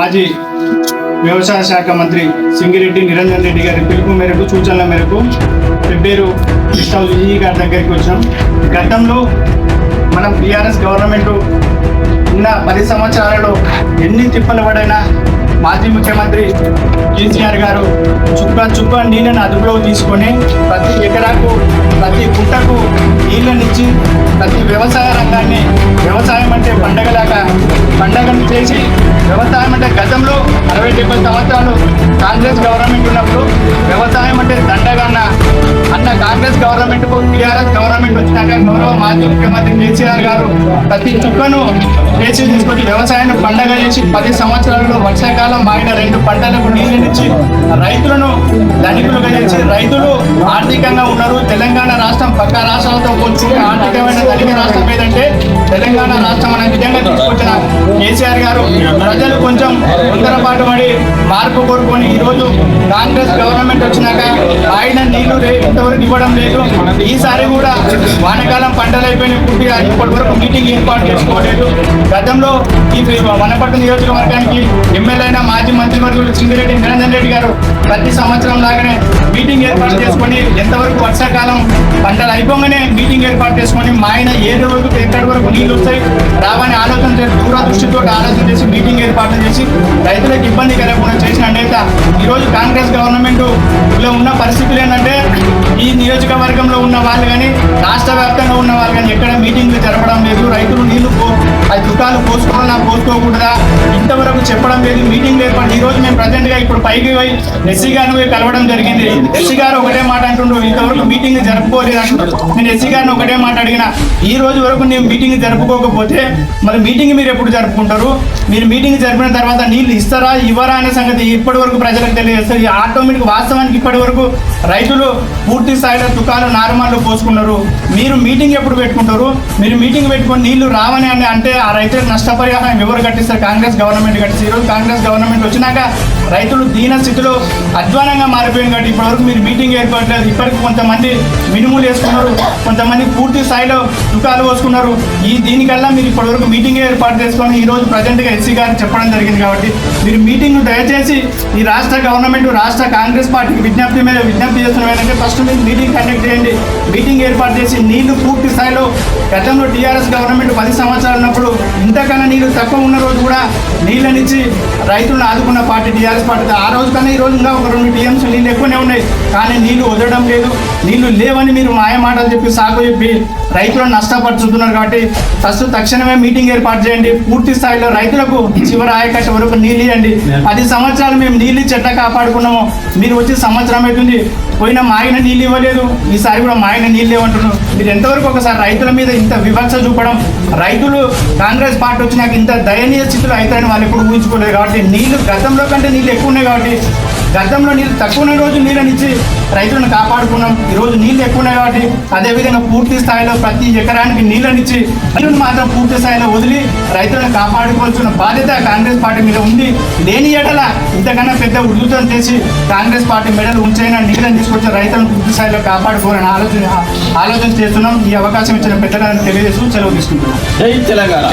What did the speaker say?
మాజీ వ్యవసాయ శాఖ మంత్రి సింగిరెడ్డి నిరంజన్ రెడ్డి గారి పిలుపు మేరకు సూచనల మేరకు పెబ్బేరు గెస్ట్ హౌస్ ఈ గారి దగ్గరికి వచ్చాం. గతంలో మనం టీఆర్ఎస్ గవర్నమెంట్ ఉన్న 10 సంవత్సరాలలో ఎన్ని తిప్పలు పడైనా మాజీ ముఖ్యమంత్రి కేసీఆర్ గారు చుక్క నీళ్ళని అదుపులో తీసుకొని ప్రతి ఎకరాకు ప్రతి గుంటకు నీళ్ళనిచ్చి ప్రతి వ్యవసాయ రంగాన్ని వ్యవసాయం అంటే పండగను చేసి వ్యవసాయం అంటే గతంలో 60-70 సంవత్సరాలు కాంగ్రెస్ గవర్నమెంట్ ఉన్నప్పుడు వ్యవసాయం అంటే దండగా అన్న కాంగ్రెస్ గవర్నమెంట్కు టీఆర్ఎస్ గవర్నమెంట్ వచ్చినాక గౌరవ మాజీ ముఖ్యమంత్రి కేసీఆర్ గారు ప్రతి చుక్కను చేసి తీసుకొచ్చి వ్యవసాయాన్ని పండగ చేసి 10 సంవత్సరాలలో వర్షాకాలం మారిన 2 పంటలకు నీళ్ళనిచ్చి రైతులను ధనికులుగా చేసి రైతులు ఆర్థికంగా ఉన్నారు. తెలంగాణ రాష్ట్రం పక్క రాష్ట్రాలతో పోల్చుకుంటే ఆర్థికమైన ధనిక రాష్ట్రం ఏదంటే తెలంగాణ రాష్ట్రం అనే విధంగా తీసుకొచ్చిన కేసీఆర్ గారు ప్రజలు కొంచెం తొందరపాటు పడి మార్పు కోరుకొని ఈరోజు కాంగ్రెస్ గవర్నమెంట్ వచ్చినాక ఆయన నీళ్లు ఇంతవరకు ఇవ్వడం లేదు. ఈసారి కూడా వానాకాలం పంటలు అయిపోయినాయి, పూర్తిగా ఇప్పటి వరకు మీటింగ్ ఏర్పాటు చేసుకోలేదు. గతంలో ఈ వనపర్తి నియోజకవర్గానికి ఎమ్మెల్యే అయిన మాజీ మంత్రివర్యులు సింగిరెడ్డి నిరంజన్ రెడ్డి గారు ప్రతి సంవత్సరం లాగానే మీటింగ్ ఏర్పాటు చేసుకొని ఎంతవరకు వర్షాకాలం పంటలు అయిపోగానే మీటింగ్ ఏర్పాటు చేసుకొని మా ఆయన ఏ రోజు ఎక్కడి వరకు నీళ్లు వస్తాయి రావని ఆలోచన చేసి దూరదృష్టితో ఆలోచన చేసి మీటింగ్ ఏర్పాటు చేసి రైతులకు ఇబ్బంది కలగకుండా చేసిన నేత ఈరోజు కాంగ్రెస్ గవర్నమెంట్ లో ఉన్న పరిస్థితులు ఏంటంటే ఈ నియోజకవర్గంలో ఉన్న వాళ్ళు కానీ రాష్ట్ర వ్యాప్తంగా ఉన్న వాళ్ళు కానీ ఎక్కడ మీటింగ్లు జరపడం లేదు. రైతులు నీళ్లు అది దుకాలు పోసుకోవాలన్నా పోసుకోకూడదా ఇంతవరకు చెప్పడం లేదు. మీటింగ్లు ఏర్పాటు ఈరోజు మేము ప్రజెంట్ గా ఇప్పుడు పైకి పోయి ఎస్సీ గారిని పోయి కలవడం జరిగింది. ఎస్సీ గారు ఒకటే మాట అంటుండ్రు, ఇంతవరకు మీటింగ్ జరుపుకోలేదు అంటున్నారు. నేను ఎస్సీ గారిని ఒకటే మాట అడిగిన, ఈ రోజు వరకు నేను మీటింగ్ జరుపుకోకపోతే మరి మీటింగ్ మీరు ఎప్పుడు జరుపుకుంటారు? మీరు మీటింగ్ జరిపిన తర్వాత నీళ్లు ఇస్తారా ఇవ్వరా అనే సంగతి ఇప్పటి వరకు ప్రజలకు తెలియజేస్తారు. ఆటోమేటిక్ వాస్తవానికి ఇప్పటి వరకు రైతులు పూర్తి స్థాయిలో దుకాలు నార్మల్లో పోసుకున్నారు. మీరు మీటింగ్ ఎప్పుడు పెట్టుకుంటారు? మీరు మీటింగ్ పెట్టుకొని నీళ్లు రావని అని అంటే ఆ రైతులకు నష్టపరిహారం ఎవరు కట్టిస్తారు? కాంగ్రెస్ గవర్నమెంట్ కట్టిస్తారు. ఈరోజు కాంగ్రెస్ గవర్నమెంట్ వచ్చినాక రైతులు దీన స్థితిలో అధ్వానంగా మారిపోయింది కాబట్టి ఇప్పటివరకు మీరు మీటింగ్ ఏర్పడలేదు. ఇప్పటికి కొంతమంది మినుములు వేసుకున్నారు, కొంతమంది పూర్తి స్థాయిలో దుకాలు పోసుకున్నారు. దీనికల్లా మీరు ఇప్పటివరకు మీటింగ్ ఏర్పాటు చేసుకొని ఈరోజు ప్రజెంట్గా ఎస్సీ గారు చెప్పడం జరిగింది. కాబట్టి మీరు మీటింగ్ దయచేసి ఈ రాష్ట్ర గవర్నమెంట్ రాష్ట్ర కాంగ్రెస్ పార్టీకి విజ్ఞప్తి చేస్తున్నాం ఏంటంటే ఫస్ట్ మీరు మీటింగ్ కండక్ట్ చేయండి. మీటింగ్ ఏర్పాటు చేసి నీళ్లు పూర్తి స్థాయిలో గతంలో టీఆర్ఎస్ గవర్నమెంట్ 10 సంవత్సరాలు ఉన్నప్పుడు ఇంతకన్నా నీళ్లు తక్కువ ఉన్న రోజు కూడా నీళ్ళనిచ్చి రైతులను ఆదుకున్న పార్టీ టీఆర్ఎస్ పార్టీ. ఆ రోజు కన్నా ఈ రోజు ఇంకా ఒక 2 టీఎంసీ నీళ్ళు ఎక్కువనే ఉన్నాయి, కానీ నీళ్లు వదలడం లేదు. నీళ్లు లేవని మీరు మాయ మాటలు చెప్పి సాకు చెప్పి రైతులను నష్టపరుచుతున్నారు. కాబట్టి ఫస్ట్ తక్షణమే మీటింగ్ ఏర్పాటు చేయండి. పూర్తి స్థాయిలో రైతులకు చివరి ఆయకట్ట వరకు నీళ్ళు ఇవ్వండి. 10 సంవత్సరాలు మేము నీళ్ళు చెట్ట కాపాడుకున్నాము, మీరు వచ్చి సంవత్సరం అవుతుంది, పోయిన మాయన నీళ్ళు ఇవ్వలేదు, ఈసారి కూడా మాయన నీళ్ళు ఇవ్వంటున్నారు. మీరు ఎంతవరకు ఒకసారి రైతుల మీద ఇంత వివక్ష చూపడం, రైతులు కాంగ్రెస్ పార్టీ వచ్చినాక ఇంత దయనీయ స్థితిలో అవుతాయని వాళ్ళు ఎప్పుడు ఊహించుకోలేదు. కాబట్టి నీళ్లు గతంలో కంటే నీళ్ళు ఎక్కువ ఉన్నాయి, కాబట్టి గతంలో నీళ్ళు తక్కువ ఉన్న రోజు నీళ్ళనిచ్చి రైతులను కాపాడుకున్నాం. ఈరోజు నీళ్ళు ఎక్కువ ఉన్నాయి కాబట్టి అదేవిధంగా పూర్తి స్థాయిలో ప్రతి ఎకరానికి నీళ్ళనిచ్చి నీళ్ళను మాత్రం పూర్తి స్థాయిలో వదిలి రైతులను కాపాడుకోవాల్సిన బాధ్యత కాంగ్రెస్ పార్టీ మీద ఉంది. లేని ఎడల ఇంతకన్నా పెద్ద ఉద్యోగం చేసి కాంగ్రెస్ పార్టీ మెడలు ఉంచైనా నీళ్ళని తీసుకొచ్చి రైతులను పూర్తి స్థాయిలో కాపాడుకోవాలని ఆలోచన చేస్తున్నాం. ఈ అవకాశం ఇచ్చిన పెద్దలను తెలియజేస్తూ సెలవు తీసుకుంటున్నాం. జై తెలంగాణ.